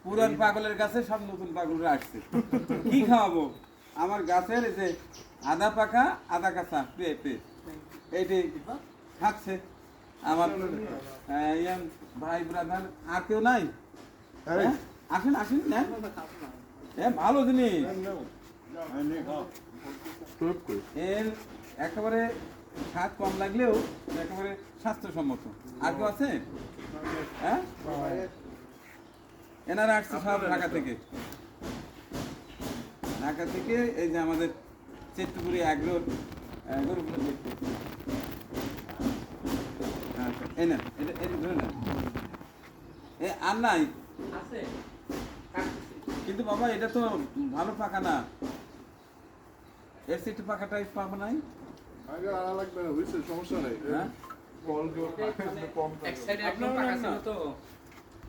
পুরান পাগলের কাছে সব নতুন পাগলরা আসছে। কি খাওয়াবো? আমার গাছের এই যে আদা পাকা আদা কাঁচা পেঁপে এইটি খাচ্ছে আমার ভাই ব্রাদার। আর কেউ নাই? হ্যাঁ? আসেন আসেন নেন। ভালো জিনিস এর, একেবারে স্বাদ কম লাগলেও একেবারে স্বাস্থ্যসম্মত। আর কেউ আছে? হ্যাঁ, এনারা আসছে সব ঢাকা থেকে। ঢাকা থেকে এই যে আমাদের চেট্টুপুরি অ্যাগ্রোর গরুগুলো দেখতে। এই না, এটা এটা ধরে না, এ আর নাই কিন্তু বাবা এটা তো ভালো পাকা না, এর চেয়ে একটু পাকা টাইপ পাবো নাই? সমস্যা নেই। হ্যাঁ, এক সাইডে একদম পাকা ছিল তো।